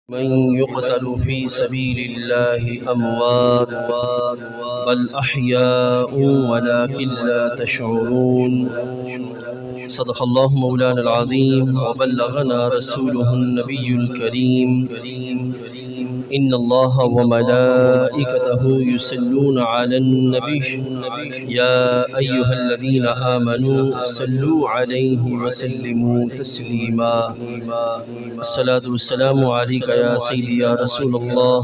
من يقتل في سبيل الله أموات بل أحياء ولكن لا تشعرون. صدق الله مولانا العظيم وبلغنا رسوله النبي الكريم. إن الله وملائكته يصلون على النبي يا أيها الذين آمنوا صلوا عليه وسلموا تسليما. الصلاة والسلام عليك يا سيدي يا رسول الله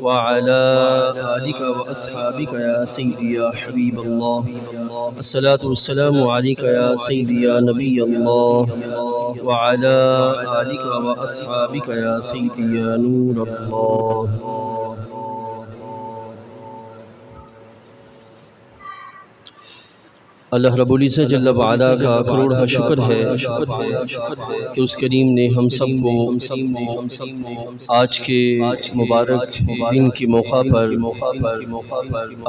وعلى آلك وأصحابك يا سيدي يا حبيب الله. الصلاة والسلام عليك يا سيدي يا نبي الله وعلى آلك وأصحابك يا سيدي يا نور الله. اللہ رب العزت جل وعلا کا کروڑہ شکر ہے کہ اس کریم نے ہم سب کو آج کے مبارک دن کے موقع پر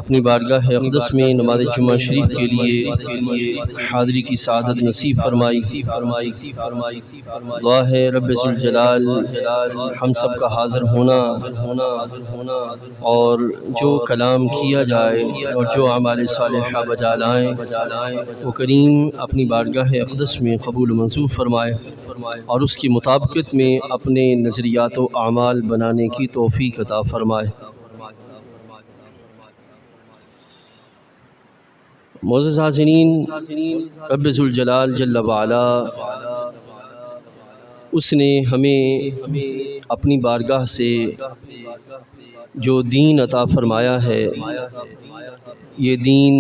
اپنی بارگاہ اقدس میں نماز جمعہ شریف کے لیے حاضری کی سعادت نصیب فرمائی. دعا ہے رب ذوالجلال ہم سب کا حاضر ہونا اور جو کلام کیا جائے اور جو اعمال صالحہ بجا لائیں وہ کریم اپنی بارگاہ اقدس میں قبول و منظور فرمائے اور اس کی مطابقت میں اپنے نظریات و اعمال بنانے کی توفیق عطا فرمائے. معزز حاضرین، رب ذوالجلال جل وعلا اس نے ہمیں اپنی بارگاہ سے جو دین عطا فرمایا ہے، یہ دین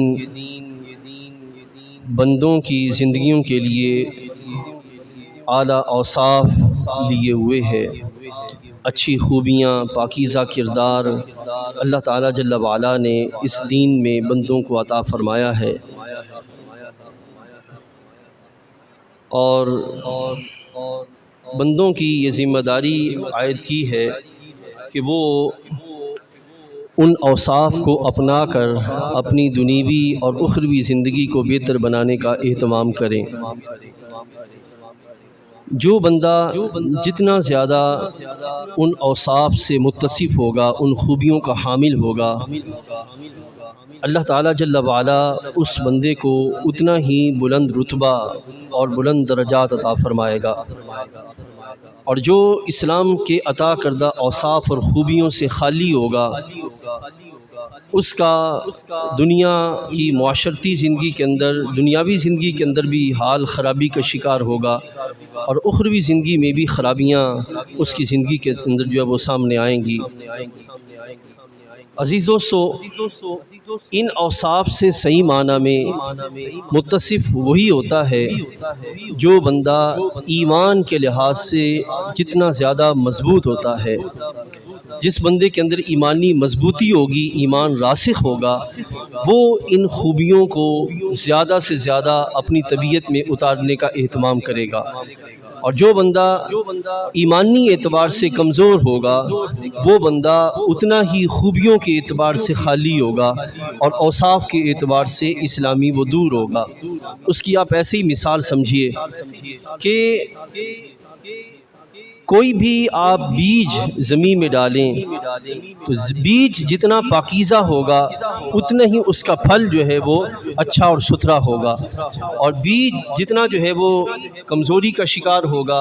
بندوں کی زندگیوں کے لیے اعلیٰ اوصاف لیے ہوئے ہے. اچھی خوبیاں، پاکیزہ کردار اللہ تعالیٰ جل وعلا نے اس دین میں بندوں کو عطا فرمایا ہے اور بندوں کی یہ ذمہ داری عائد کی ہے کہ وہ ان اوصاف کو اپنا کر اپنی دنیوی اور اخروی زندگی کو بہتر بنانے کا اہتمام کریں. جو بندہ جتنا زیادہ ان اوصاف سے متصف ہوگا، ان خوبیوں کا حامل ہوگا، اللہ تعالیٰ جل وعلا اس بندے کو اتنا ہی بلند رتبہ اور بلند درجات عطا فرمائے گا. اور جو اسلام کے عطا کردہ اوصاف اور خوبیوں سے خالی ہوگا، اس کا دنیا کی معاشرتی زندگی کے اندر، دنیاوی زندگی کے اندر بھی حال خرابی کا شکار ہوگا اور اخروی زندگی میں بھی خرابیاں اس کی زندگی کے اندر جو ہے وہ سامنے آئیں گی. عزیز دوستو، ان اوصاف سے صحیح معنی میں متصف وہی ہوتا ہے جو بندہ ایمان کے لحاظ سے جتنا زیادہ مضبوط ہوتا ہے. جس بندے کے اندر ایمانی مضبوطی ہوگی، ایمان راسخ ہوگا، وہ ان خوبیوں کو زیادہ سے زیادہ اپنی طبیعت میں اتارنے کا اہتمام کرے گا. اور جو بندہ ایمانی اعتبار سے کمزور ہوگا، وہ بندہ اتنا ہی خوبیوں کے اعتبار سے خالی ہوگا اور اوصاف کے اعتبار سے اسلامی وہ دور ہوگا. اس کی آپ ایسی مثال سمجھیے کہ کوئی بھی آپ بیج زمین میں ڈالیں تو بیج جتنا پاکیزہ ہوگا اتنا ہی اس کا پھل جو ہے وہ اچھا اور ستھرا ہوگا، اور بیج جتنا جو ہے وہ کمزوری کا شکار ہوگا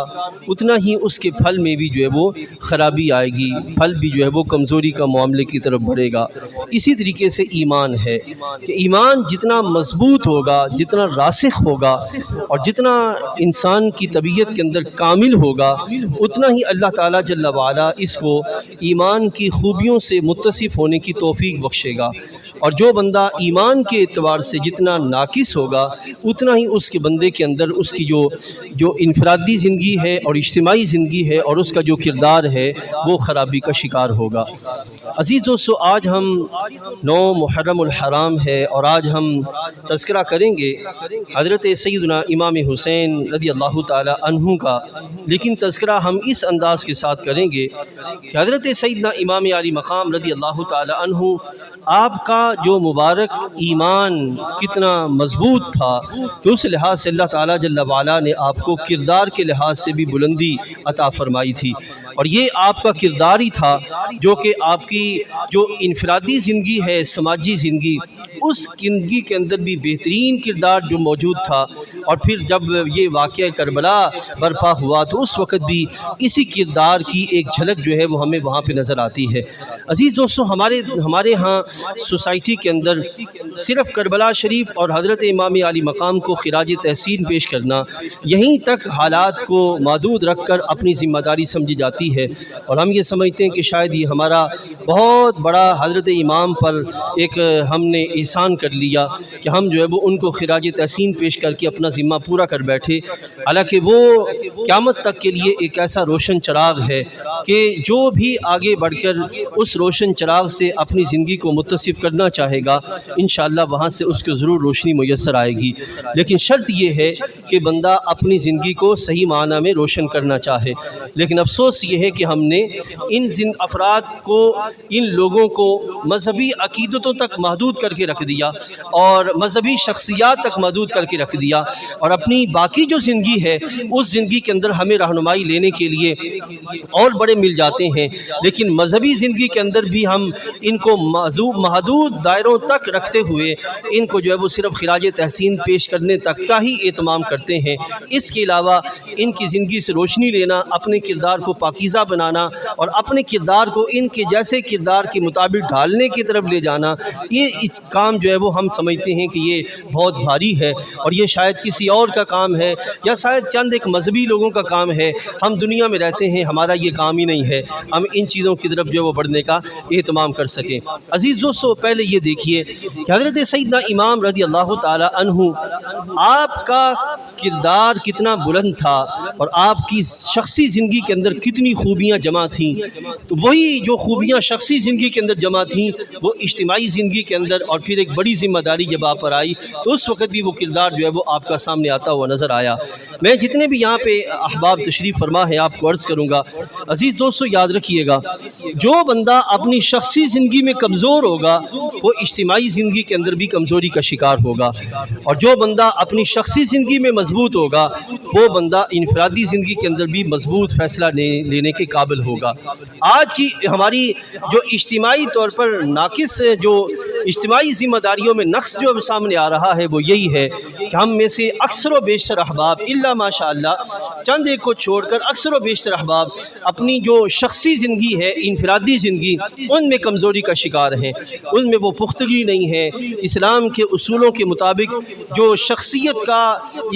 اتنا ہی اس کے پھل میں بھی جو ہے وہ خرابی آئے گی، پھل بھی جو ہے وہ کمزوری کا معاملے کی طرف بڑھے گا. اسی طریقے سے ایمان ہے کہ ایمان جتنا مضبوط ہوگا، جتنا راسخ ہوگا اور جتنا انسان کی طبیعت کے اندر کامل ہوگا، اتنا ہی اللہ تعالیٰ جل وعلا اس کو ایمان کی خوبیوں سے متصف ہونے کی توفیق بخشے گا. اور جو بندہ ایمان کے اعتبار سے جتنا ناقص ہوگا، اتنا ہی اس کے بندے کے اندر اس کی جو انفرادی زندگی ہے اور اجتماعی زندگی ہے اور اس کا جو کردار ہے وہ خرابی کا شکار ہوگا. عزیز دوستو، آج ہم 9 محرم الحرام ہے اور آج ہم تذکرہ کریں گے حضرت سیدنا امام حسین رضی اللہ تعالی عنہ کا. لیکن تذکرہ ہم اس انداز کے ساتھ کریں گے کہ حضرت سیدنا امام علی مقام رضی اللہ تعالی عنہ آپ کا جو مبارک ایمان کتنا مضبوط تھا کہ اس لحاظ سے اللہ تعالیٰ جل وعلا نے آپ کو کردار کے لحاظ سے بھی بلندی عطا فرمائی تھی، اور یہ آپ کا کردار ہی تھا جو کہ آپ کی جو انفرادی زندگی ہے، سماجی زندگی، اس زندگی کے اندر بھی بہترین کردار جو موجود تھا۔ اور پھر جب یہ واقعہ کربلا برپا ہوا تو اس وقت بھی اسی کردار کی ایک جھلک جو ہے وہ ہمیں وہاں پہ نظر آتی ہے۔ عزیز دوستو، ہمارے ہاں سوسائٹی کے اندر صرف کربلا شریف اور حضرت امام علی مقام کو خراج تحسین پیش کرنا، یہیں تک حالات کو محدود رکھ کر اپنی ذمہ داری سمجھی جاتی ہے، اور ہم یہ سمجھتے ہیں کہ شاید یہ ہمارا بہت بڑا حضرت امام پر ایک ہم نے احسان کر لیا کہ ہم جو ہے وہ ان کو خراج تحسین پیش کر کے اپنا ذمہ پورا کر بیٹھے، حالانکہ وہ قیامت تک کے لیے ایک ایسا روشن چراغ ہے کہ جو بھی آگے بڑھ کر اس روشن چراغ سے اپنی زندگی کو متصف کرنا چاہے گا، انشاءاللہ وہاں سے اس کو ضرور روشنی میسر آئے گی، لیکن شرط یہ ہے کہ بندہ اپنی زندگی کو صحیح معنی میں روشن کرنا چاہے۔ لیکن افسوس یہ ہے کہ ہم نے ان افراد کو، ان لوگوں کو مذہبی عقیدتوں تک محدود کر کے رکھ دیا اور مذہبی شخصیات تک محدود کر کے رکھ دیا، اور اپنی باقی جو زندگی ہے اس زندگی کے اندر ہمیں رہنمائی لینے کے لیے اور بڑے مل جاتے ہیں، لیکن مذہبی زندگی کے اندر بھی ہم ان کو محدود دائروں تک رکھتے ہوئے ان کو جو ہے وہ صرف خراج تحسین پیش کرنے تک کا ہی اہتمام کرتے ہیں۔ اس کے علاوہ ان کی زندگی سے روشنی لینا، اپنے کردار کو پاکیزہ بنانا اور اپنے کردار کو ان کے جیسے کردار کے مطابق ڈھالنے کی طرف لے جانا، یہ اس کام جو ہے وہ ہم سمجھتے ہیں کہ یہ بہت بھاری ہے، اور یہ شاید کسی اور کا کام ہے یا شاید چند ایک مذہبی لوگوں کا کام ہے۔ ہم دنیا میں رہتے ہیں، ہمارا یہ کام ہی نہیں ہے ہم ان چیزوں کی طرف جو ہے وہ بڑھنے کا اہتمام کر سکیں۔ عزیز دوستو، پہلے یہ دیکھیے کہ حضرت سیدنا امام رضی اللہ تعالی عنہ، آپ کا کردار کتنا بلند تھا اور آپ کی شخصی زندگی کے اندر کتنی خوبیاں جمع تھیں، تو وہی جو خوبیاں شخصی زندگی کے اندر جمع تھیں وہ اجتماعی زندگی کے اندر، اور پھر ایک بڑی ذمہ داری جب آپ پر آئی تو اس وقت بھی وہ کردار جو ہے وہ آپ کا سامنے آتا ہوا نظر آیا۔ میں جتنے بھی یہاں پہ احباب تشریف فرما ہے آپ کو عرض کروں گا، عزیز دوستو یاد رکھیے گا، جو بندہ اپنی شخصی زندگی میں کمزور ہوگا وہ اجتماعی زندگی کے اندر بھی کمزوری کا شکار ہوگا، اور جو بندہ اپنی شخصی زندگی میں مضبوط ہوگا وہ بندہ انفرادی زندگی کے اندر بھی مضبوط فیصلہ لینے کے قابل ہوگا۔ آج کی ہماری جو اجتماعی طور پر ناقص، جو اجتماعی ذمہ داریوں میں نقص جو سامنے آ رہا ہے وہ یہی ہے کہ ہم میں سے اکثر و بیشتر احباب، الا ماشاء اللہ چند ایک کو چھوڑ کر اکثر و بیشتر احباب اپنی جو شخصی زندگی ہے، انفرادی زندگی، ان میں کمزوری کا شکار ہیں، ان میں وہ پختگی نہیں ہے، اسلام کے اصولوں کے مطابق جو شخصیت کا،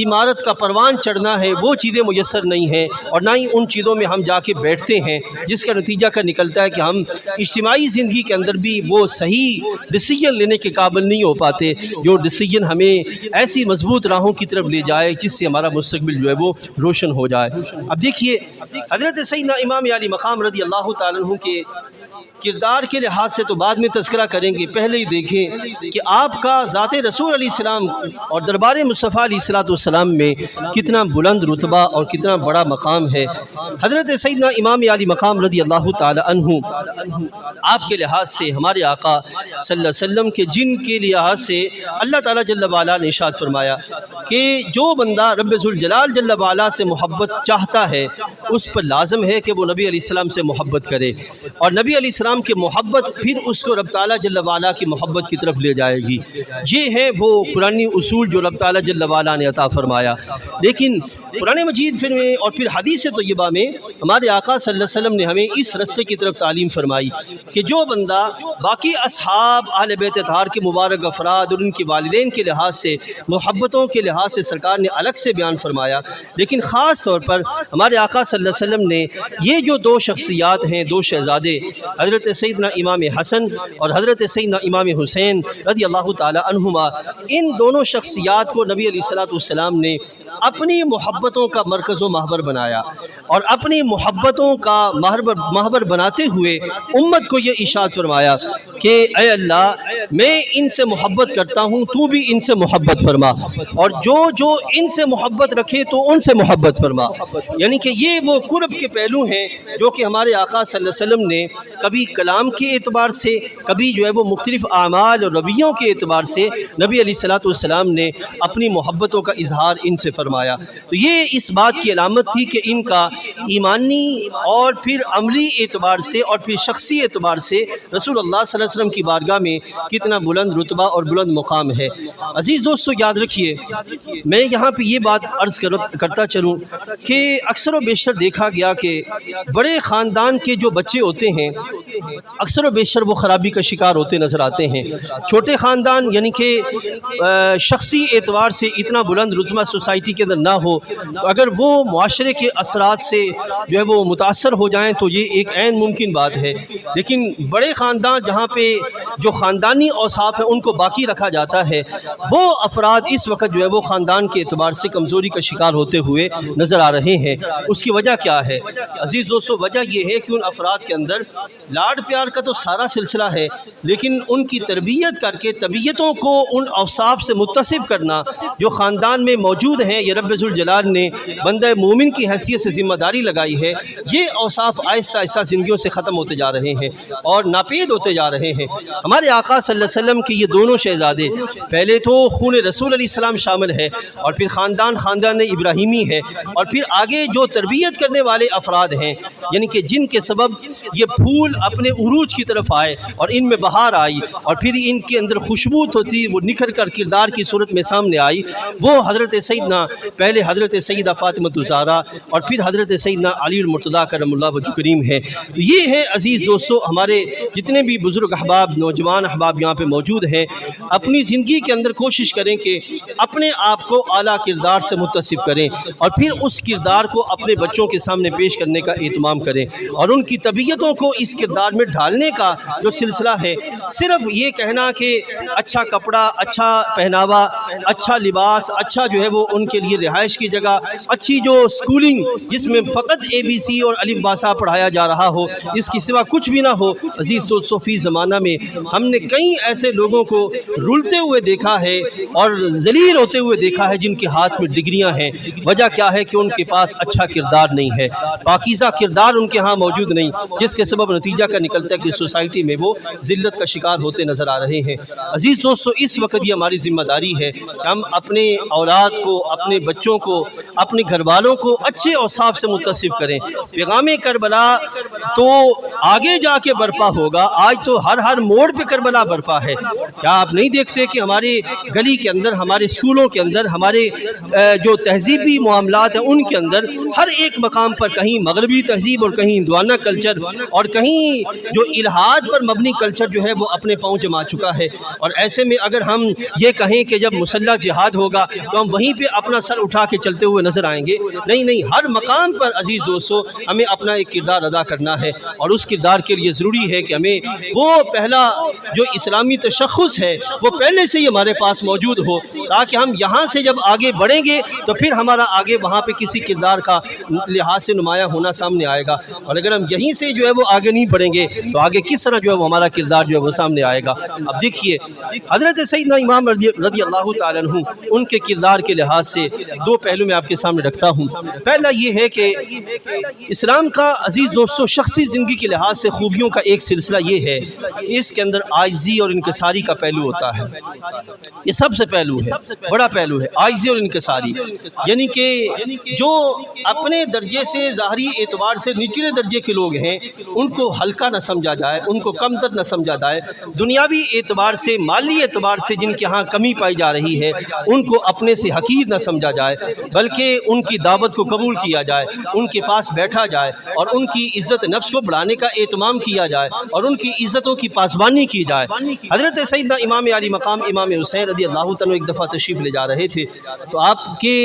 عمارت کا پروان چڑھنا ہے وہ چیزیں میسر نہیں ہیں، اور نہ ہی ان چیزوں میں ہم جا کے بیٹھتے ہیں جس کا نتیجہ کا نکلتا ہے کہ ہم اجتماعی زندگی کے اندر بھی وہ صحیح ڈیسیجن لینے کے قابل نہیں ہو پاتے، جو ڈیسیجن ہمیں ایسی مضبوط راہوں کی طرف لے جائے جس سے ہمارا مستقبل جو ہے وہ روشن ہو جائے۔ اب دیکھیے حضرت سیدنا امام علی مقام رضی اللہ تعالیٰ عنہ کے کردار کے لحاظ سے تو بعد میں تذکرہ کریں گے، پہلے ہی دیکھیں کہ آپ کا ذات رسول علیہ السلام اور دربار مصطفیٰ علیہ السلام میں کتنا بلند رتبہ اور کتنا بڑا مقام ہے۔ حضرت سیدنا امام علی مقام رضی اللہ تعالی عنہ، آپ کے لحاظ سے ہمارے آقا صلی اللہ علیہ وسلم کے جن کے لحاظ سے اللہ تعالیٰ جل وعلا نے ارشاد فرمایا کہ جو بندہ رب ذوالجلال جل وعلا سے محبت چاہتا ہے اس پر لازم ہے کہ وہ نبی علیہ السلام سے محبت کرے، اور نبی علیہ السلام کی محبت پھر اس کو رب تعالیٰ جل وعلا کی محبت کی طرف لے جائے گی۔ یہ ہے وہ قرآنی اصول جو رب تعالیٰ جل وعلا نے عطا فرمایا۔ لیکن قرآن مجید میں اور پھر حدیث طیبہ میں ہمارے آقا صلی اللہ علیہ وسلم نے ہمیں اس رستے کی طرف تعلیم فرمائی کہ جو بندہ باقی اصحاب اہل بیت اطہار کے مبارک افراد اور ان کے والدین کے لحاظ سے، محبتوں کے لحاظ سے سرکار نے الگ سے بیان فرمایا، لیکن خاص طور پر ہمارے آقا صلی اللہ علیہ وسلم نے یہ جو دو شخصیات ہیں، دو شہزادے، حضرت سیدنا امام حسن اور حضرت سیدنا امام حسین رضی اللہ تعالی عنہما، ان دونوں شخصیات کو نبی علیہ السلام نے اپنی محبتوں کا مرکز و محور بنایا، اور اپنی محبتوں کا محور بناتے ہوئے امت کو یہ ارشاد فرمایا کہ اے اللہ، میں ان سے محبت کرتا ہوں، تو بھی ان سے محبت فرما، اور جو ان سے محبت رکھے تو ان سے محبت فرما۔ یعنی کہ یہ وہ قرب کے پہلو ہیں جو کہ ہمارے آقا صلی اللہ علیہ وسلم نے کبھی کلام کے اعتبار سے، کبھی جو ہے وہ مختلف اعمال اور رویوں کے اعتبار سے نبی علیہ الصلوۃ والسلام نے اپنی محبتوں کا اظہار ان سے فرمایا۔ تو یہ اس بات کی علامت تھی کہ ان کا ایمانی اور پھر عملی اعتبار سے اور پھر شخصی اعتبار سے رسول اللہ صلی اللہ علیہ وسلم کی بارگاہ میں کتنا بلند رتبہ اور بلند مقام ہے۔ عزیز دوستو، یاد رکھیے، میں یہاں پہ یہ بات عرض کرتا چلوں کہ اکثر و بیشتر دیکھا گیا کہ بڑے خاندان کے جو بچے ہوتے ہیں اکثر و بیشتر وہ خرابی کا شکار ہوتے نظر آتے ہیں۔ چھوٹے خاندان یعنی کہ شخصی اعتبار سے اتنا بلند رتبہ سوسائٹی کے اندر نہ ہو، تو اگر وہ معاشرے کے اثرات سے جو ہے وہ متاثر ہو جائیں تو یہ ایک عین ممکن بات ہے۔ لیکن بڑے خاندان جہاں پہ جو خاندانی اوصاف ہیں ان کو باقی رکھا جاتا ہے، وہ افراد اس وقت جو ہے وہ خاندان کے اعتبار سے کمزوری کا شکار ہوتے ہوئے نظر آ رہے ہیں۔ اس کی وجہ کیا ہے عزیز دوستو؟ وجہ یہ ہے کہ ان افراد کے اندر لاڈ پیار کا تو سارا سلسلہ ہے، لیکن ان کی تربیت کر کے طبیعتوں کو ان اوصاف سے متصف کرنا جو خاندان میں موجود ہیں، یہ رب ذوالجلال نے بندہ مومن کی حیثیت سے ذمہ داری لگائی ہے۔ یہ اوصاف آہستہ آہستہ زندگیوں سے ختم ہوتے جا رہے ہیں اور ناپید ہوتے جا رہے ہیں۔ ہمارے آقا صلی اللہ علیہ وسلم کے یہ دونوں شہزادے، پہلے تو خون رسول علیہ السلام شامل ہے اور پھر خاندان ابراہیمی ہے، اور پھر آگے جو تربیت کرنے والے افراد ہیں، یعنی کہ جن کے سبب یہ پھول اپنے عروج کی طرف آئے اور ان میں بہار آئی اور پھر ان کے اندر خوشبو ہوتی وہ نکھر کر کردار کی صورت میں سامنے آئی، وہ پہلے حضرت سیدہ فاطمہ الزہرا اور پھر حضرت سیدنا علی المرتضیٰ کرم اللہ وجہ کریم ہے۔ یہ ہے عزیز دوستو، ہمارے جتنے بھی بزرگ احباب، نوجوان احباب یہاں پہ موجود ہیں، اپنی زندگی کے اندر کوشش کریں کہ اپنے آپ کو اعلیٰ کردار سے متصف کریں اور پھر اس کردار کو اپنے بچوں کے سامنے پیش کرنے کا اہتمام کریں، اور ان کی طبیعتوں کو اس کردار میں ڈھالنے کا جو سلسلہ ہے، صرف یہ کہنا کہ اچھا کپڑا، اچھا پہناوا، اچھا لباس، اچھا جو ہے وہ ان کے لیے رہائش کی جگہ، اچھی جو سکولنگ جس میں فقط ABC اور الف باسا پڑھایا جا رہا ہو، اس کی سوا کچھ بھی نہ ہو۔ عزیز دوستو، فی زمانہ میں ہم نے کئی ایسے لوگوں کو رلتے ہوئے دیکھا ہے اور ذلیل ہوتے ہوئے دیکھا ہے جن کے ہاتھ میں ڈگریاں ہیں۔ وجہ کیا ہے کہ ان کے پاس اچھا کردار نہیں ہے، پاکیزہ کردار ان کے ہاں موجود نہیں، جس کے سبب نتیجہ کا نکلتا ہے کہ سوسائٹی میں وہ ذلت کا شکار ہوتے نظر آ رہے ہیں۔ عزیز دوستو، اس وقت یہ ہماری ذمہ داری ہے کہ ہم اپنے اولاد کو، اپنے بچوں کو، اپنے گھر والوں کو اچھے اوصاف سے متصف کریں۔ پیغام کربلا تو آگے جا کے برپا ہوگا، آج تو ہر موڑ پہ کربلا برپا ہے۔ کیا آپ نہیں دیکھتے کہ ہمارے گلی کے اندر، ہمارے اسکولوں کے اندر، ہمارے جو تہذیبی معاملات ہیں ان کے اندر ہر ایک مقام پر کہیں مغربی تہذیب اور کہیں ہندوانہ کلچر اور کہیں جو الہاد پر مبنی کلچر جو ہے وہ اپنے پاؤں جما چکا ہے۔ اور ایسے میں اگر ہم یہ کہیں کہ جب مسلح جہاد ہوگا تو ہم وہیں پہ اپنا سر اٹھا کے چلتے ہوئے نظر آئیں گے، نہیں، ہر مقام پر عزیز دوستو ہمیں اپنا ایک کردار ادا کرنا ہے، اور اس کردار کے لیے ضروری ہے کہ ہمیں وہ پہلا جو اسلامی تشخص ہے وہ پہلے سے ہی ہمارے پاس موجود ہو، تاکہ ہم یہاں سے جب آگے بڑھیں گے تو پھر ہمارا آگے وہاں پہ کسی کردار کا لحاظ سے نمایاں ہونا سامنے آئے گا، اور اگر ہم یہیں سے جو ہے وہ آگے نہیں بڑھیں گے تو آگے کس طرح جو ہے وہ ہمارا کردار جو ہے وہ سامنے آئے گا۔ اب دیکھیے، حضرت سیدنا امام رضی اللہ تعالیٰ عنہ، ان کے کردار کے لحاظ سے دو پہلو میں آپ کے سامنے رکھتا ہوں۔ پہلا یہ ہے کہ اسلام کا عزیز دوستو شخصی زندگی کے لحاظ سے خوبیوں کا ایک سلسلہ یہ ہے کہ اس کے اندر عاجزی اور انکساری کا پہلو ہوتا ہے۔ یہ سب سے پہلو ہے، بڑا پہلو ہے، عاجزی اور انکساری، یعنی کہ جو اپنے درجے سے ظاہری اعتبار سے نچلے درجے کے لوگ ہیں ان کو ہلکا نہ سمجھا جائے، ان کو کم تر نہ سمجھا جائے، دنیاوی اعتبار سے، مالی اعتبار سے جن کے ہاں کمی پائی جا رہی ہے ان کو اپنے سے حقیر نہ سمجھا جائے، بلکہ ان کی دعوت کو قبول کیا جائے، ان کے پاس بیٹھا جائے اور ان کی عزت نفس کو بڑھانے کا اہتمام کیا جائے اور ان کی عزتوں کی پاسبانی کی جائے۔ حضرت سیدنا امام علی مقام امام حسین رضی اللہ تعالیٰ ایک دفعہ تشریف لے جا رہے تھے تو آپ کے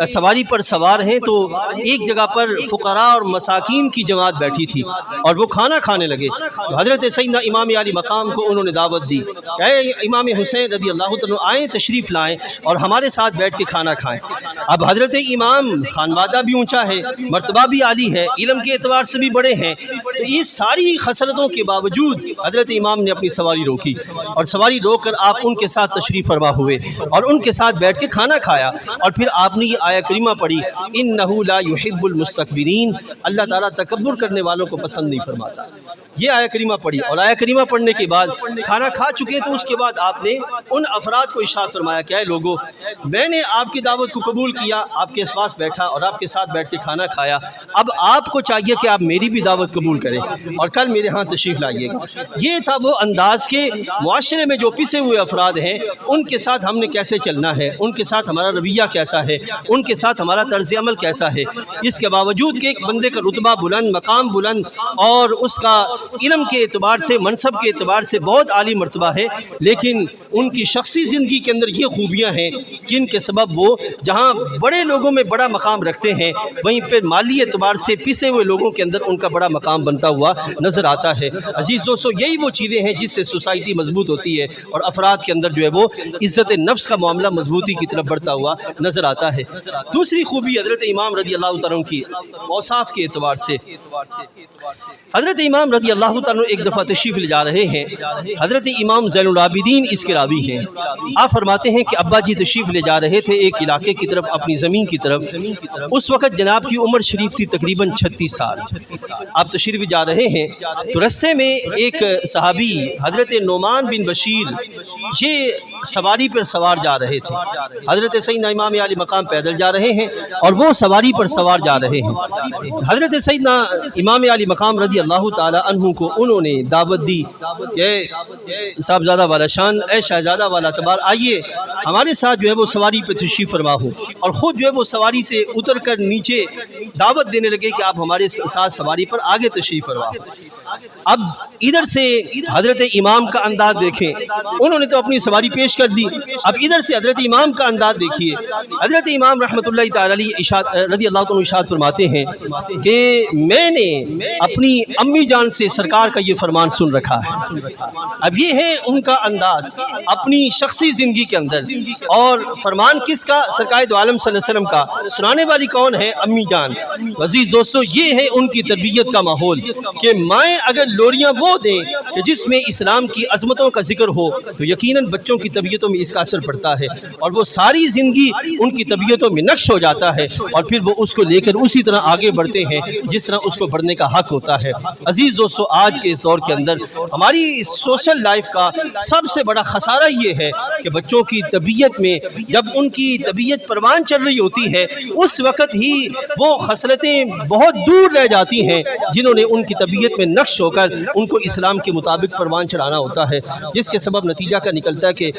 سواری پر سوار ہیں تو ایک جگہ پر فقراء اور مساکین کی جماعت بیٹھی تھی اور وہ کھانا کھانے لگے. تو حضرت سیدنا امام علی مقام کو انہوں نے دعوت دی کہ اے امام حسین رضی اللہ عنہ آئیں، تشریف لائیں اور ہمارے ساتھ بیٹھ کے کھانا کھائیں. اب حضرت امام خانوادہ بھی اونچا ہے، مرتبہ بھی عالی ہے، علم کے اعتبار سے بھی بڑے ہیں. تو یہ ساری خصلتوں کے باوجود حضرت امام نے اپنی سواری روکی اور سواری روک کر آپ ان کے ساتھ تشریف فرما ہوئے اور ان کے ساتھ بیٹھ کے کھانا کھایا. اور پھر آپ نے یہ آیہ کریمہ پڑھی، انہ لا یحب المستکبرین، اللہ تعالیٰ تکبر کرنے والوں کو پسند نہیں فرماتا. یہ آیہ کریمہ پڑھی اور آیہ کریمہ پڑھنے کے بعد کھانا کھا چکے تو اس کے بعد آپ نے ان افراد کو ارشاد فرمایا کہ اے لوگو، میں نے آپ کی دعوت کو قبول کیا، آپ کے پاس بیٹھا اور آپ کے ساتھ بیٹھ کے کھانا کھایا. اب آپ کو چاہیے کہ آپ میری بھی دعوت قبول کریں اور کل میرے ہاں تشریف لائیے گا. یہ تھا وہ انداز کہ معاشرے میں جو پسے ہوئے افراد ہیں ان کے ساتھ ہم نے کیسے چلنا ہے، ان کے ساتھ ہمارا رویہ کیسا ہے، ان کے ساتھ ہمارا طرز عمل کیسا ہے. اس کے باوجود کہ ایک بندے کا رتبہ بلند، مقام بلند اور اس کا علم کے اعتبار سے، منصب کے اعتبار سے بہت عالی مرتبہ ہے، لیکن ان کی شخصی زندگی کے اندر یہ خوبیاں ہیں جن کے سبب وہ جہاں بڑے لوگوں میں بڑا مقام رکھتے ہیں وہیں پہ مالی اعتبار سے پسے ہوئے لوگوں کے اندر ان کا بڑا مقام بنتا ہوا نظر آتا ہے. عزیز دوستو، یہی وہ چیزیں ہیں جس سے سوسائٹی مضبوط ہوتی ہے اور افراد کے اندر جو ہے وہ عزت نفس کا معاملہ مضبوطی کی طرف بڑھتا ہوا نظر آتا ہے. دوسری خوبی حضرت امام رضی اللہ تعالیٰ کی اوصاف کے اعتبار سے، حضرت امام رضی اللہ تعالیٰ ایک دفعہ تشریف لے جا رہے ہیں. حضرت امام زین العابدین اس کے راوی ہیں. آپ فرماتے ہیں کہ ابا جی تشریف لے جا رہے تھے ایک علاقے کی طرف، اپنی زمین کی طرف. اس وقت جناب کی عمر شریف تھی تقریباً 36 سال. آپ تشریف جا رہے ہیں تو رستے میں ایک صحابی حضرت نعمان بن بشیر یہ سواری پر سوار جا رہے تھے. حضرت سیدنا امام علی مقام پیدل جا رہے ہیں اور وہ سواری پر سوار جا رہے ہیں. حضرت سیدنا امام علی مقام رضی اللہ تعالی عنہ کو انہوں نے دعوت دی کہ صاحبزادہ والا شان، اے شہزادہ والا تبار، آئیے ہمارے ساتھ جو ہے وہ سواری پہ تشریف فرما ہو. اور خود جو ہے وہ سواری سے اتر کر نیچے دعوت دینے لگے کہ آپ ہمارے ساتھ سواری پر آگے تشریف فرما ہو. اب ادھر سے حضرت امام کا انداز دیکھیں، انہوں نے تو اپنی سواری پیش کر دی. اب ادھر سے حضرت امام کا انداز دیکھیے. حضرت امام رحمۃ اللہ تعالی علیہ رضی اللہ عنہ ارشاد فرماتے ہیں کہ میں نے اپنی امی جان سے سرکار کا یہ فرمان سن رکھا ہے. اب یہ ہے ان کا انداز اپنی شخصی زندگی کے اندر. اور فرمان کس کا؟ سرکار دو عالم صلی اللہ علیہ وسلم کا. سنانے والی کون ہے؟ امی جان. عزیز دوستو، یہ ہے ان کی تربیت کا ماحول کہ مائیں اگر لوریاں وہ دیں کہ جس میں اسلام کی عظمتوں کا ذکر ہو تو یقیناً بچوں کی طبیعتوں میں اس کا اثر پڑتا ہے اور وہ ساری زندگی ان کی طبیعتوں میں نقش ہو جاتا ہے اور پھر وہ اس کو لے کر اسی طرح آگے بڑھتے ہیں جس طرح اس کو بڑھنے کا حق ہوتا ہے. عزیز دوستو، آج کے اس دور کے اندر ہماری سوشل لائف کا سب سے بڑا خسارہ یہ ہے کہ بچوں کی طبیعت میں جب ان کی طبیعت پروان چل رہی ہوتی ہے اس وقت ہی وہ خصلتیں بہت دور رہ جاتی ہیں جنہوں نے ان کی طبیعت میں نقش ہو کر ان کو اسلام کے مطابق پروان چڑھانا ہوتا ہے، جس کے سبب نتیجہ کا نکلتا ہے کہ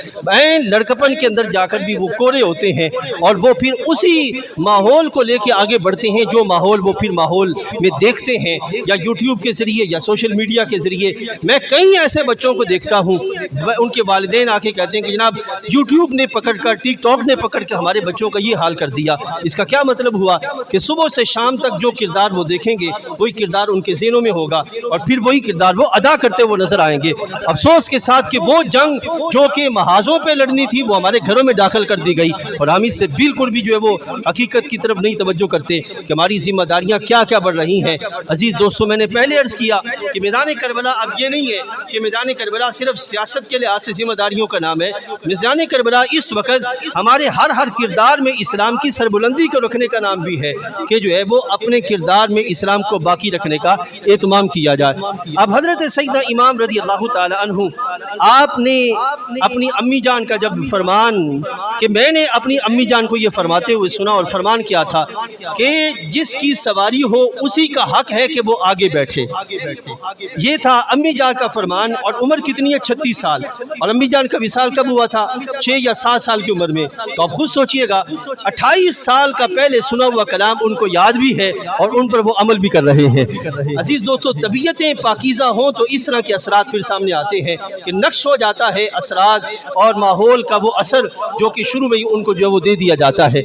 لڑکپن کے اندر جا کر بھی وہ کورے ہوتے ہیں اور وہ پھر اسی ماحول کو لے کے آگے بڑھتے ہیں جو ماحول وہ پھر ماحول میں دیکھتے ہیں یا یوٹیوب کے ذریعے یا سوشل میڈیا کے ذریعے. میں کئی ایسے بچوں کو دیکھتا ہوں ان کے والدین آ کے کہتے ہیں کہ جناب یوٹیوب نے پکڑ کر، ٹک ٹاک نے پکڑ کے ہمارے بچوں کا یہ حال کر دیا. اس کا کیا مطلب ہوا کہ صبح سے شام تک جو کردار وہ دیکھیں گے وہی کردار ان کے ذہنوں میں ہوگا اور پھر وہی کردار وہ ادا کرتے وہ نظر آئیں گے. افسوس کے ساتھ کہ وہ جنگ جو کہ محاذوں پہ لڑنی تھی وہ ہمارے گھروں میں داخل کر دی گئی اور ہم اس سے بالکل بھی جو ہے وہ حقیقت کی طرف نہیں توجہ کرتے کہ ہماری ذمہ داریاں کیا کیا بڑھ رہی ہیں. عزیز دوستو، میں نے پہلے عرض کیا کہ میدان کربلا اب یہ نہیں ہے کہ میدان کربلا صرف سیاست کے لحاظ سے ذمہ داریوں کا نام ہے. میدان کربلا اس وقت ہمارے ہر کردار میں اسلام کی سربلندی کو رکھنے کا نام بھی ہے کہ جو ہے وہ اپنے کردار میں اسلام کو باقی رکھنے کا اہتمام کیا جائے. اب حضرت سیدنا امام رضی اللہ تعالی عنہ آپ نے اپنی امی جان کا جب فرمان کہ میں نے اپنی امی جان کو یہ فرماتے ہوئے سنا اور فرمان کیا تھا کہ جس کی سواری ہو اسی کا حق ہے کہ وہ آگے بیٹھے. یہ تھا امی جان کا فرمان. اور عمر کتنی ہے؟ 36 سال. اور امی جان کا وصال کب ہوا تھا؟ 6 یا 7 سال کی عمر میں. تو آپ خود سوچئے گا 28 سال کا پہلے سنا ہوا کلام ان کو یاد بھی ہے اور ان پر وہ عمل بھی کر رہے ہیں. عزیز دوستو، طبیعتیں پاکیزہ ہوں تو اس طرح کے اثرات پھر سامنے آتے ہیں کہ نقش ہو جاتا ہے اثرات اور ماحول کا وہ اثر جو کہ شروع میں ہی ان کو جو ہے وہ دے دیا جاتا ہے.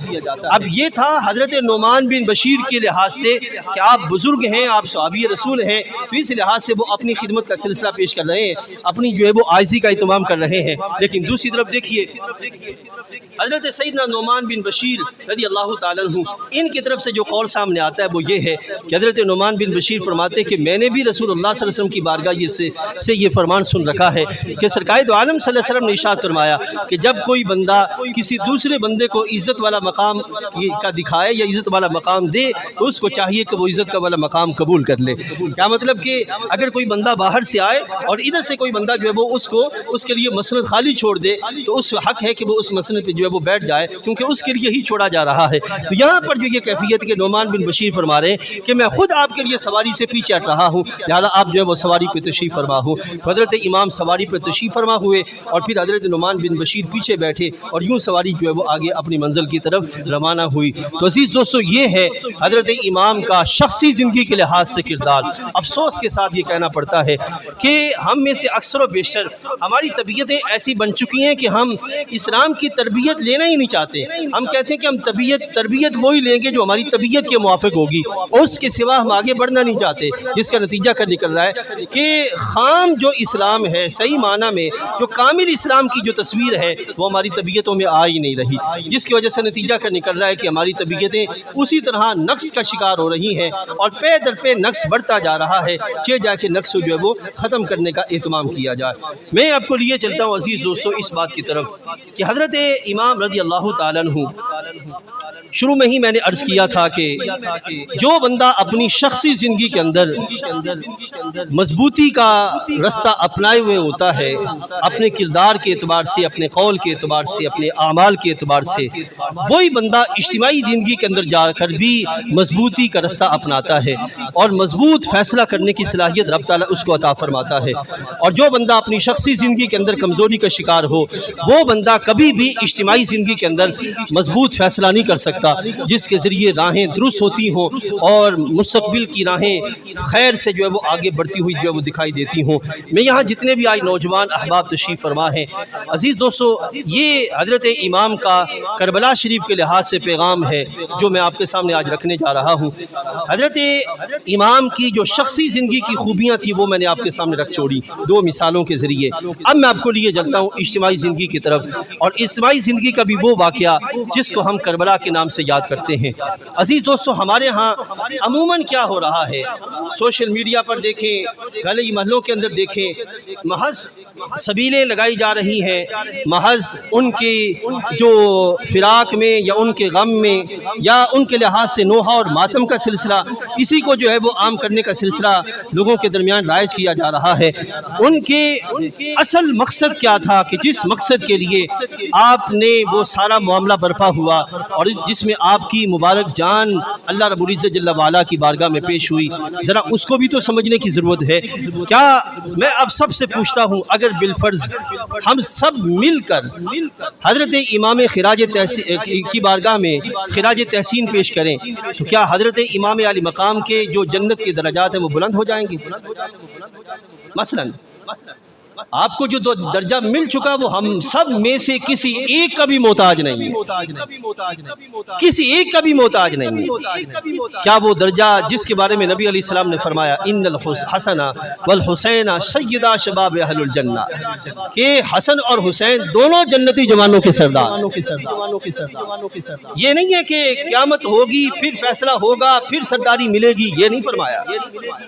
اب یہ تھا حضرت نعمان بن بشیر کے لحاظ سے کہ آپ بزرگ ہیں، آپ صحابی رسول ہیں، تو اس لحاظ سے وہ اپنی خدمت کا سلسلہ پیش کر رہے ہیں، اپنی جو ہے وہ عاجزی کا اہتمام کر رہے ہیں۔ لیکن دوسری طرف دیکھیے حضرت سیدنا نعمان بن بشیر رضی اللہ تعالیٰ عنہ، ان کی طرف سے جو قول سامنے آتا ہے وہ یہ ہے کہ حضرت نعمان بن بشیر فرماتے ہیں کہ میں نے بھی رسول اللہ صلی اللہ علیہ وسلم کی بارگاہ سے یہ فرمان سن رکھا ہے کہ سرکار دو عالم صلی اللہ علیہ وسلم نے ارشاد فرمایا کہ جب کوئی بندہ کسی دوسرے بندے کو عزت والا مقام کا دکھائے یا عزت والا مقام دے تو اس کو چاہیے کہ وہ عزت کا والا مقام قبول کر لے۔ کیا مطلب کہ اگر کوئی بندہ باہر سے آئے اور ادھر سے کوئی بندہ جو ہے وہ اس کے لیے مسند خالی چھوڑ دے تو اس حق ہے کہ وہ اس مسند پہ جو ہے وہ بیٹھ جائے، کیونکہ اس کے لیے ہی چھوڑا جا رہا ہے۔ تو یہاں پر جو یہ کیفیت کہ نعمان بن بشیر فرما رہے ہیں کہ میں خود آپ کے لیے سواری سے پیچھے ہٹ رہا ہوں، لہذا آپ جو ہے وہ سواری پہ تشریف فرما ہو۔ تو حضرت امام سواری پہ تشریف فرما ہوئے اور پھر حضرت نعمان بن بشیر پیچھے بیٹھے اور یوں سواری جو ہے وہ آگے اپنی منزل کی طرف روانہ ہوئی۔ تو عزیز دوستو، یہ ہے حضرت امام کا شخصی زندگی کے لحاظ سے کردار۔ افسوس کے ساتھ یہ کہنا پڑتا ہے کہ ہم میں سے اکثر و بیشتر ہماری طبیعتیں ایسی بن چکی ہیں کہ ہم اسلام کی تربیت لینا ہی نہیں چاہتے۔ ہم کہتے ہیں کہ ہم تربیت وہی لیں گے جو ہماری طبیعت کے موافق ہوگی، اس کے سوا ہم آگے بڑھنا نہیں چاہتے، جس کا نتیجہ کیا نکل رہا ہے کہ خام جو اسلام ہے، صحیح معنی میں جو کامل اسلام کی جو تصویر ہے وہ ہماری طبیعتوں میں آ ہی نہیں رہی، جس کی وجہ سے نتیجہ کیا نکل رہا ہے کہ ہماری طبیعتیں اسی طرح نقص کا شکار ہو رہی ہیں اور پے در پے نقص بڑھتا جا رہا ہے، جا کے نقص جو ہے وہ ختم کرنے کا اہتمام کیا جائے۔ میں آپ کو لیے چلتا ہوں عزیز دوستو اس بات کی طرف کہ حضرت امام رضی اللہ تعالیٰ عنہ، شروع میں ہی میں نے عرض کیا تھا کہ جو بندہ اپنی شخصی زندگی کے اندر مضبوطی کا رستہ اپنائے ہوئے ہوتا ہے، اپنے کردار کے اعتبار سے، اپنے قول کے اعتبار سے، اپنے اعمال کے اعتبار سے، وہی بندہ اجتماعی زندگی کے اندر جا کر بھی مضبوطی کا رستہ اپناتا ہے اور مضبوط فیصلہ کرنے کی صلاحیت رب تعالیٰ اس کو عطا فرماتا ہے۔ اور جو بندہ اپنی شخصی زندگی کے اندر کمزوری کا شکار ہو، وہ بندہ کبھی بھی اجتماعی زندگی کے اندر مضبوط فیصلہ نہیں کر سکتا جس کے ذریعے راہیں درست ہوتی ہوں اور مستقبل کی راہیں خیر سے جو ہے وہ آگے بڑھتی ہوئی جو ہے وہ دکھائی دیتی ہوں۔ میں یہاں جتنے بھی آج نوجوان احباب تشریف فرما ہیں، عزیز دوستو، یہ حضرت امام کا کربلا شریف کے لحاظ سے پیغام ہے جو میں آپ کے سامنے آج رکھنے جا رہا ہوں۔ حضرت امام کی جو شخصی زندگی کی خوبیاں تھی وہ میں نے آپ کے سامنے رکھ چھوڑی دو مثالوں کے ذریعے۔ اب میں آپ کو لیے چلتا ہوں اجتماعی زندگی کی طرف، اور اجتماعی زندگی کا بھی وہ واقعہ جس کو ہم کربلا کے نام سے یاد کرتے ہیں۔ عزیز دوستو، ہمارے ہاں عموماً کیا ہو رہا ہے، سوشل میڈیا پر دیکھیں، گلی محلوں کے اندر دیکھیں، محض سبیلیں لگائی جا رہی ہیں، محض ان کی جو فراق میں یا ان کے غم میں یا ان کے لحاظ سے نوحہ اور ماتم کا سلسلہ، اسی کو جو ہے وہ عام کرنے کا سلسلہ لوگوں کے درمیان رائج کیا جا رہا ہے۔ ان کے اصل مقصد کیا تھا کہ جس مقصد کے لیے آپ نے وہ سارا معاملہ برپا ہوا اور جس میں آپ کی مبارک جان اللہ رب العزت جل وعلا کی بارگاہ میں پیش ہوئی، ذرا اس کو بھی تو سمجھنے کی ضرورت ہے۔ کیا میں اب سب سے پوچھتا ہوں، اگر بالفرض ہم سب مل کر حضرت امام خراج کی بارگاہ میں خراج تحسین پیش کریں تو کیا حضرت امام علی مقام کے جو جنت کے درجات ہیں وہ بلند ہو جائیں گے؟ مثلاً آپ کو جو درجہ مل چکا وہ ہم سب میں سے کسی ایک کا بھی محتاج نہیں ہے، کسی ایک کا بھی محتاج نہیں ہے۔ کیا وہ درجہ جس کے بارے میں نبی علیہ السلام نے فرمایا ان الحسن والحسین سیدا شباب اہل الجنہ، کہ حسن اور حسین دونوں جنتی جوانوں کے سردار۔ یہ نہیں ہے کہ قیامت ہوگی پھر فیصلہ ہوگا پھر سرداری ملے گی، یہ نہیں فرمایا،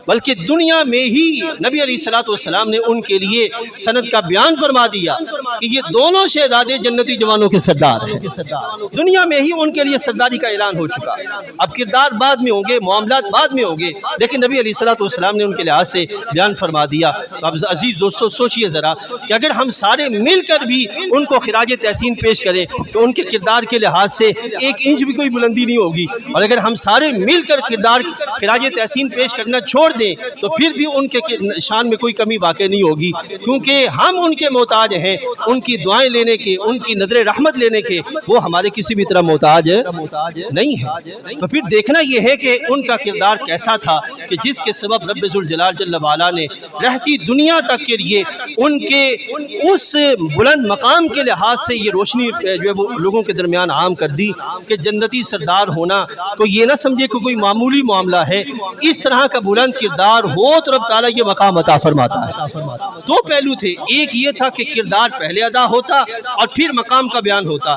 بلکہ دنیا میں ہی نبی علیہ السلام نے ان کے لیے سند کا بیان فرما دیا کہ یہ دونوں شہزادے جنتی جوانوں کے سردار ہیں۔ دنیا میں ہی ان کے لیے سرداری کا اعلان ہو چکا۔ اب کردار بعد میں ہوں گے، معاملات بعد میں ہوں گے، لیکن نبی علیہ السلام نے ان کے لحاظ سے بیان فرما دیا۔ اب عزیز دوستو سوچئے ذرا کہ اگر ہم سارے مل کر بھی ان کو خراج تحسین پیش کریں تو ان کے کردار کے لحاظ سے ایک انچ بھی کوئی بلندی نہیں ہوگی، اور اگر ہم سارے مل کر خراج تحسین پیش کرنا چھوڑ دیں تو پھر بھی ان کے شان میں کوئی کمی واقع نہیں ہوگی۔ کیونکہ ہم ان کے محتاج ہیں، ان کی دعائیں لینے کے، ان کی نظر رحمت لینے کے، وہ ہمارے کسی بھی طرح محتاج نہیں ہے۔ تو پھر دیکھنا یہ ہے کہ ان کا کردار کیسا تھا کہ جس کے سبب رب ذوالجلال جل وعلا نے رہتی دنیا تک کے لیے ان کے اس بلند مقام کے لحاظ سے یہ روشنی جو ہے وہ لوگوں کے درمیان عام کر دی کہ جنتی سردار ہونا تو یہ نہ سمجھے کہ کوئی معمولی معاملہ ہے، اس طرح کا بلند کردار ہو تو رب تعالیٰ یہ مقام عطا فرماتا ہے۔ دو پہلو تھے، ایک یہ تھا کہ کردار پہلے ادا ہوتا اور پھر مقام کا بیان ہوتا،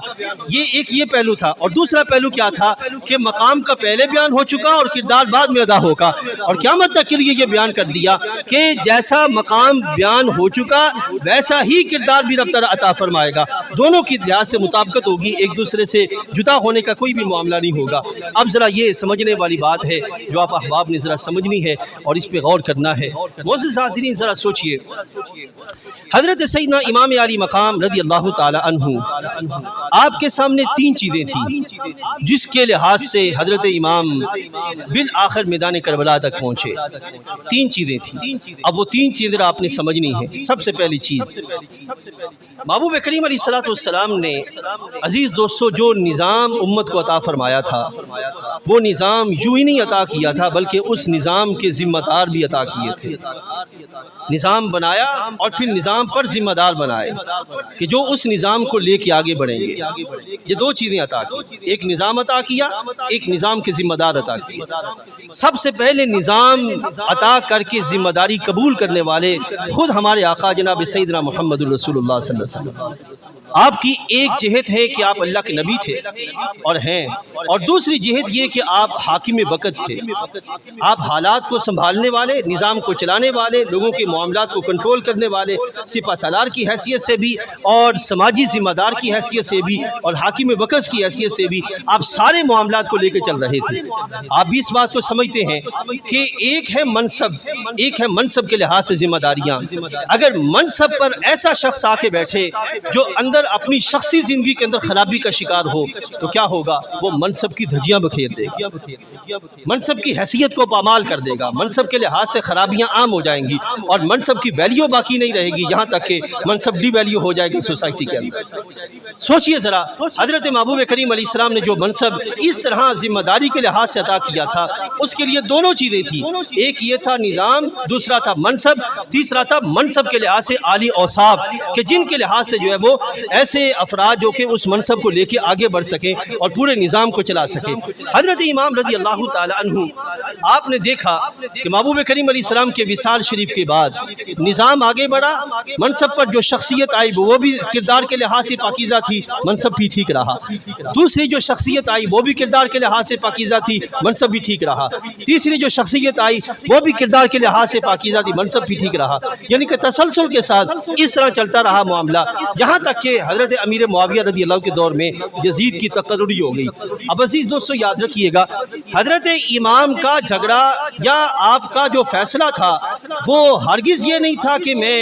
یہ پہلو تھا، اور دوسرا پہلو کیا تھا کہ مقام کا پہلے بیان ہو چکا اور کردار بعد میں ادا ہوگا، اور قیامت تک کے لیے یہ بیان کر دیا کہ جیسا مقام بیان ہو چکا ویسا ہی کردار بھی رب تعالیٰ عطا فرمائے گا، دونوں کی لحاظ سے مطابقت ہوگی، ایک دوسرے سے جدا ہونے کا کوئی بھی معاملہ نہیں ہوگا۔ اب ذرا یہ سمجھنے والی بات ہے جو آپ احباب نے ذرا سمجھنی ہے اور اس پہ غور کرنا ہے۔ معزز حاضرین ذرا سوچئے، حضرت سیدنا امام علی مقام رضی اللہ تعالی عنہ آپ کے سامنے تین چیزیں تھیں جس کے لحاظ سے حضرت امام بالآخر میدان کربلا تک پہنچے۔ تین چیزیں تھیں، اب وہ تین چیزیں آپ نے سمجھنی ہے۔ سب سے پہلی چیز، محبوب کریم علیہ السلام نے عزیز دوستو جو نظام امت کو عطا فرمایا تھا وہ نظام یوں ہی نہیں عطا کیا تھا بلکہ اس نظام کے ذمہ دار بھی عطا کیے تھے۔ نظام بنایا اور پھر نظام پر ذمہ دار بنائے کہ جو اس نظام کو لے کے آگے بڑھیں گے۔ یہ دو چیزیں عطا کی، ایک نظام عطا کیا، ایک نظام کے ذمہ دار عطا کیا۔ سب سے پہلے نظام عطا کر کے ذمہ داری قبول کرنے والے خود ہمارے آقا جناب سیدنا محمد رسول اللہ صلی اللہ علیہ وسلم۔ آپ کی ایک جہت ہے کہ آپ اللہ کے نبی تھے اور ہیں، اور دوسری جہت یہ کہ آپ حاکم وقت تھے، آپ حالات کو سنبھالنے والے، نظام کو چلانے والے، لوگوں کے معاملات کو کنٹرول کرنے والے، سپہ سالار کی حیثیت سے بھی اور سماجی ذمہ دار کی حیثیت سے بھی اور حاکم وقت کی حیثیت سے بھی آپ سارے معاملات کو لے کے چل رہے تھے۔ آپ بھی اس بات کو سمجھتے ہیں کہ ایک ہے منصب کے لحاظ سے ذمہ داریاں، اگر منصب پر ایسا شخص آ کے بیٹھے جو اندر اپنی شخصی زندگی کے اندر خرابی کا شکار ہو تو کیا ہوگا؟ وہ منصب کی دھجیاں بکھیر دے گا، منصب کی حیثیت کو پامال کر دے گا، منصب کے لحاظ سے خرابیاں عام ہو جائیں گی اور منصب کی ویلیو باقی نہیں رہے گی، یہاں تک کہ منصب ڈی ویلیو ہو جائے گی سوسائٹی کے اندر۔ سوچئے ذرا، حضرت محبوب کریم علیہ السلام نے جو منصب اس طرح ذمہ داری کے لحاظ سے عطا کیا تھا اس کے لیے دونوں چیزیں تھیں، ایک یہ تھا نظام، دوسرا تھا منصب، تیسرا تھا منصب کے لحاظ سے عالی اوصاف کہ جن کے لحاظ سے جو ہے وہ ایسے افراد جو کہ اس منصب کو لے کے آگے بڑھ سکیں اور پورے نظام کو چلا سکیں۔ حضرت امام رضی اللہ تعالی عنہ آپ نے دیکھا کہ محبوب کریم علیہ السلام کے وصال شریف کے بعد نظام آگے بڑھا، منصب پر جو شخصیت آئی وہ بھی کردار کے لحاظ سے پاکیزہ تھی، منصب بھی ٹھیک رہا۔ دوسری جو شخصیت آئی وہ بھی کردار کے لحاظ سے پاکیزہ تھی، منصب بھی ٹھیک رہا۔ تیسری جو شخصیت آئی وہ بھی کردار کے لحاظ سے پاکیزہ تھی، منصب بھی ٹھیک رہا، یعنی کہ تسلسل کے ساتھ اس طرح چلتا رہا معاملہ، یہاں تک کہ حضرت امیر معاویہ رضی اللہ کے دور میں یزید کی تقرری ہو گئی۔ اب عزیز دوستو یاد رکھیے گا، حضرت امام کا جھگڑا یا آپ کا جو فیصلہ تھا وہ ہرگز یہ نہیں تھا کہ میں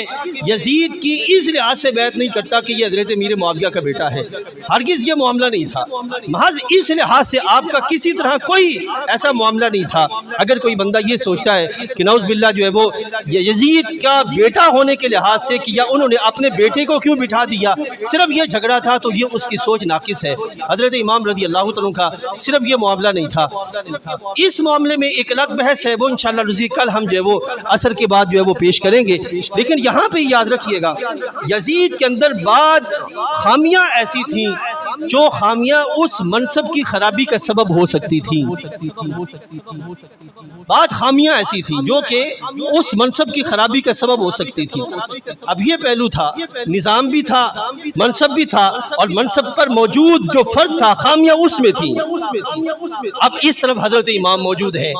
یزید کی اس لحاظ سے بیعت نہیں کرتا کہ یہ حضرت امیر معاویہ کا بیٹا ہے، ہرگز یہ معاملہ نہیں تھا، محض اس لحاظ سے آپ کا کسی طرح کوئی ایسا معاملہ نہیں تھا۔ اگر کوئی بندہ یہ سوچتا ہے کہ نعوذ باللہ جو ہے وہ یزید کا بیٹا ہونے کے لحاظ سے کہ یا انہوں نے اپنے بیٹے کو کیوں بٹھا دیا صرف یہ جھگڑا تھا، تو یہ اس کی سوچ ناقص ہے۔ حضرت امام رضی اللہ تعالیٰ کا صرف یہ معاملہ نہیں تھا، اس معاملے میں ایک الگ بحث ہے، وہ انشاءاللہ رضی کل ہم جو ہے وہ عصر کے بعد جو ہے وہ پیش کریں گے، لیکن یہاں پہ یاد رکھیے گا یزید کے اندر بعد خامیاں ایسی تھیں جو خامیاں اس منصب کی خرابی کا سبب ہو سکتی تھیں، بعض خامیاں ایسی تھیں جو کہ اس منصب کی خرابی کا سبب ہو سکتی تھی۔ اب یہ پہلو تھا، نظام بھی تھا، منصب بھی تھا، اور منصب پر موجود جو فرد تھا خامیاں اس میں تھیں۔ اب اس طرف حضرت امام موجود ہیں،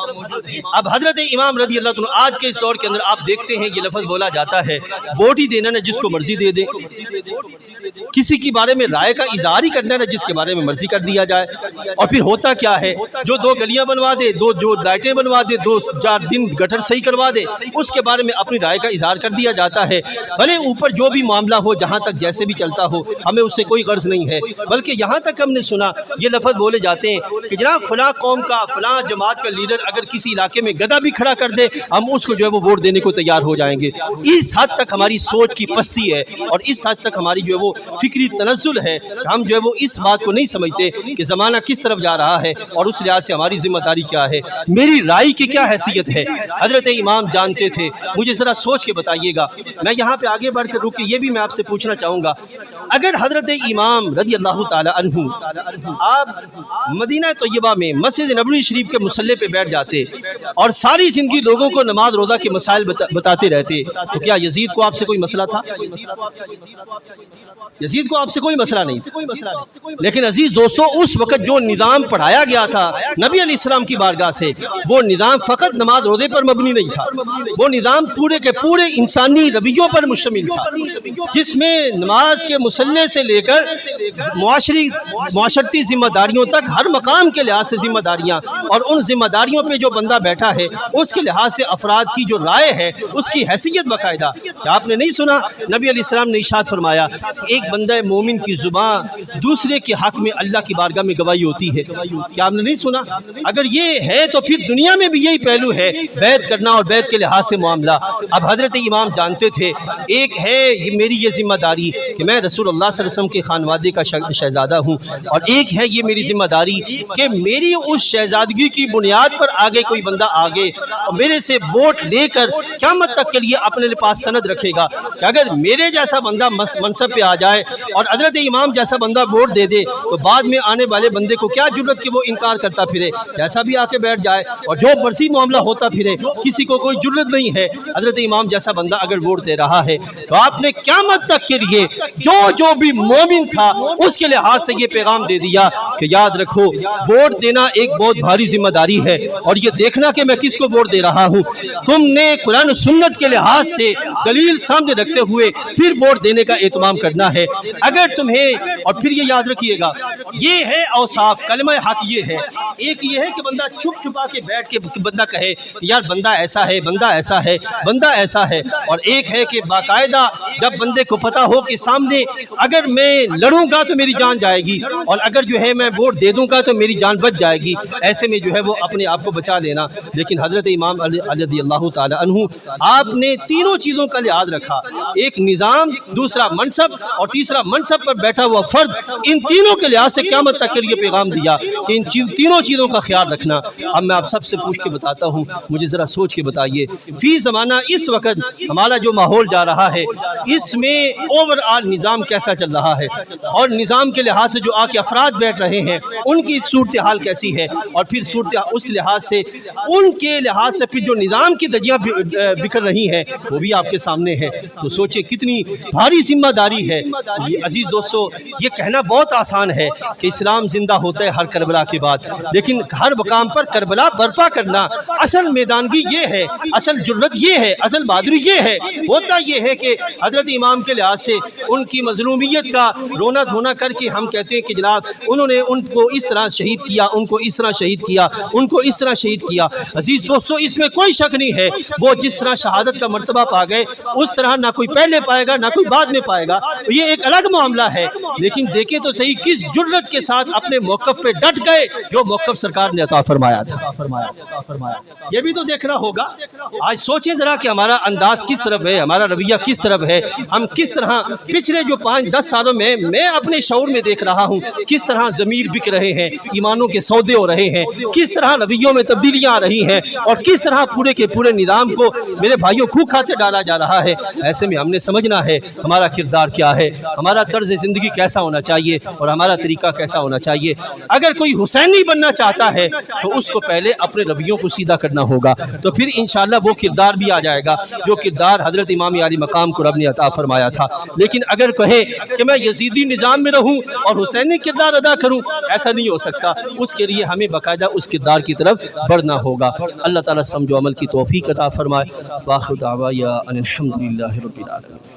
اب حضرت امام رضی اللہ عنہ آج کے اس دور کے اندر آپ دیکھتے ہیں یہ لفظ بولا جاتا ہے ووٹ ہی دینا نہ جس کو مرضی دے دے، کسی کے بارے میں رائے کا اظہار ہی کرنا کرنا ہے جس کے بارے میں مرضی کر دیا جائے. اور پھر ہوتا کیا ہے, جو 2 گلیاں بنوا دے, جو لائٹیں بنوا دے, 2-4 دن گٹر صحیح کروا دے, اس کے بارے میں اپنی رائے کا اظہار کر دیا جاتا ہے. بھلے اوپر جو بھی معاملہ ہو, جہاں تک جیسے بھی چلتا ہو, ہمیں اس سے کوئی غرض نہیں ہے. بلکہ یہاں تک ہم نے سنا یہ لفظ بولے جاتے ہیں کہ جناب فلاں قوم کا, فلاں جماعت کا لیڈر اگر کسی علاقے میں گدھا بھی کھڑا کر دے, ہم اس کو جو ہے وہ ووٹ دینے کو تیار ہو جائیں گے. اس حد تک ہماری سوچ کی پستی ہے, اور اس حد تک ہماری جو ہے وہ فکری تنزل ہے کہ ہم جو ہے وہ اس بات کو نہیں سمجھتے کہ زمانہ کس طرف جا رہا ہے, اور اس لحاظ سے ہماری ذمہ داری کیا ہے, میری رائے کی کیا حیثیت ہے. حضرت امام جانتے تھے, مجھے ذرا سوچ کے بتائیے گا. میں یہاں پہ آگے بڑھ کر رک کے یہ بھی میں آپ سے پوچھنا چاہوں گا, اگر حضرت امام رضی اللہ تعالی عنہ آپ مدینہ طیبہ میں مسجد نبوی شریف کے مصلی پہ بیٹھ جاتے اور ساری زندگی لوگوں کو نماز روزہ کے مسائل بتاتے رہتے, تو کیا یزید کو آپ سے کوئی مسئلہ تھا؟ یزید کو آپ سے کوئی مسئلہ نہیں تھا. لیکن عزیز دوستو, اس وقت جو نظام پڑھایا گیا تھا نبی علیہ السلام کی بارگاہ سے, وہ نظام فقط نماز روزے پر مبنی نہیں تھا, وہ نظام پورے کے پورے انسانی رویوں پر مشتمل تھا, جس میں نماز کے مصلی سے لے کر معاشرتی ذمہ داریوں تک ہر مقام کے لحاظ سے ذمہ داریاں, اور ان ذمہ داریوں پہ جو بندہ بیٹھا ہے اس کے لحاظ سے افراد کی جو رائے ہے اس کی حیثیت باقاعدہ. کیا آپ نے نہیں سنا نبی علیہ السلام نے ارشاد فرمایا ایک بندہ مومن کی زبان دوسرے کے حق میں اللہ کی بارگاہ میں گواہی ہوتی ہے. کیا آپ نے نہیں سنا؟ اگر یہ ہے تو پھر دنیا میں بھی یہی پہلو ہے, بیعت کرنا اور بیعت کے لحاظ سے معاملہ. اب حضرت امام جانتے تھے ایک ہے یہ میری یہ ذمہ داری کہ میں رسول اللہ صلی اللہ علیہ وسلم کے خانوادے کا شہزادہ ہوں, اور ایک ہے یہ میری ذمہ داری کہ میری اس شہزادگی کی بنیاد پر آگے کوئی بندہ آگے اور میرے سے ووٹ لے کر قیامت تک کے لیے اپنے پاس سند رکھے گا کہ اگر میرے جیسا بندہ منصب پہ آ جائے اور حضرت امام جیسا بندہ ووٹ دے دے تو بعد میں آنے والے بندے کو کیا جرت کہ وہ انکار کرتا پھرے, جیسا بھی آ کے بیٹھ جائے اور جو مرضی معاملہ ہوتا پھرے, کسی کو کوئی جرت نہیں ہے. حضرت امام جیسا بندہ اگر ووٹ دے رہا ہے تو آپ نے قیامت تک کے لیے جو بھی مومن تھا اس کے لحاظ سے یہ پیغام دے دیا کہ یاد رکھو ووٹ دینا ایک بہت بھاری ذمہ داری ہے, اور یہ دیکھنا کہ میں کس کو ووٹ دے رہا ہوں, تم نے قرآن و سنت کے لحاظ سے دلیل سامنے رکھتے ہوئے پھر ووٹ دینے کا اہتمام کرنا ہے. اگر تمہیں, اور پھر یہ یاد رکھیے گا, یہ ہے اوصاف کلمہ حق, یہ ہے ایک یہ ہے کہ بندہ چھپ چھپا کے بیٹھ کے بندہ کہے یار بندہ ایسا ہے, بندہ ایسا ہے, بندہ ایسا ہے, اور ایک ہے کہ باقاعدہ جب بندے کو پتا ہو کہ سامنے اگر میں لڑوں گا تو میری جان جائے گی, اور اگر جو ہے میں ووٹ دے دوں گا تو میری جان بچ جائے گی, ایسے میں جو ہے وہ اپنے آپ کو بچا لینا. لیکن حضرت امام علی رضی اللہ تعالی عنہ آپ نے تینوں چیزوں کا لحاظ رکھا, ایک نظام, دوسرا منصب, اور تیسرا منصب پر بیٹھا ہوا فرد. ان تینوں کے لحاظ سے قیامت تک کے لیے پیغام دیا کہ ان تینوں چیزوں کا خیال رکھنا. اب میں آپ سب سے پوچھ کے بتاتا ہوں, مجھے ذرا سوچ کے بتائیے فی زمانہ اس وقت ہمارا جو ماحول جا رہا ہے اس میں اوور آل نظام کیسا چل رہا ہے, اور نظام کے لحاظ سے جو آ کے افراد بیٹھ رہے ہیں ان کی صورتحال کیسی ہے, اور پھر اس لحاظ سے ان کے لحاظ سے پھر جو نظام کی دھجیاں بکھر رہی ہیں وہ بھی آپ کے سامنے ہے. تو سوچیں کتنی بھاری ذمہ داری ہے. عزیز دوستو, یہ کہنا بہت آسان ہے کہ اسلام زندہ ہوتا ہے ہر کربلا کے بعد, لیکن ہر مقام پر کربلا برپا کرنا اصل میدانگی یہ ہے, اصل جرت یہ ہے, اصل بہادری یہ ہے. ہوتا یہ ہے کہ حضرت امام کے لحاظ سے ان کی مظلومیت کا رونا دھونا کر کے ہم کہتے ہیں کہ جناب انہوں نے ان کو اس طرح شہید کیا, ان کو اس طرح شہید کیا, ان کو اس طرح شہید کیا. عزیز دوستو, اس میں کوئی شک نہیں ہے وہ جس طرح شہادت کا مرتبہ پا گئے اس طرح نہ کوئی پہلے پائے گا نہ کوئی بعد میں پائے گا, یہ ایک الگ معاملہ ہے. لیکن دیکھیں تو صحیح کس جرت کے ساتھ اپنے موقف پہ ڈٹ گئے جو موقف سرکار نے عطا فرمایا تھا. یہ بھی تو دیکھنا ہوگا. آج سوچیں ذرا کہ ہمارا انداز کس طرف ہے, ہمارا رویہ کس طرف ہے, ہم کس طرح پچھلے جو 5-10 سالوں میں اپنے شعور میں دیکھ رہا ہوں کس طرح ضمیر بک رہے ہیں, ایمانوں کے سودے ہو رہے ہیں, کس طرح رویوں میں تبدیلیاں آ رہی ہیں, اور کس طرح پورے کے پورے نظام کو میرے بھائیوں خو کھاتے ڈالا جا رہا ہے. ایسے میں ہم نے سمجھنا ہے ہمارا کردار کیا ہے, ہمارا طرز زندگی کیسا ہونا چاہیے, اور ہمارا طریقہ کیسا ہونا چاہیے. اگر کوئی حسینی بننا چاہتا ہے تو اس کو پہلے اپنے رویوں کو سیدھا کرنا ہوگا, تو پھر انشاءاللہ وہ کردار بھی آ جائے گا جو کردار حضرت امام علی مقام کو رب نے عطا فرمایا تھا. لیکن اگر کہے کہ میں یزیدی نظام میں رہوں اور حسینی کردار ادا کروں, ایسا نہیں ہو سکتا. اس کے لیے ہمیں باقاعدہ اس کردار کی طرف بڑھنا ہوگا. اللہ تعالیٰ سمجھ و عمل کی توفیق عطا فرمائے. وآخر دعوانا ان الحمد للہ رب العالمین.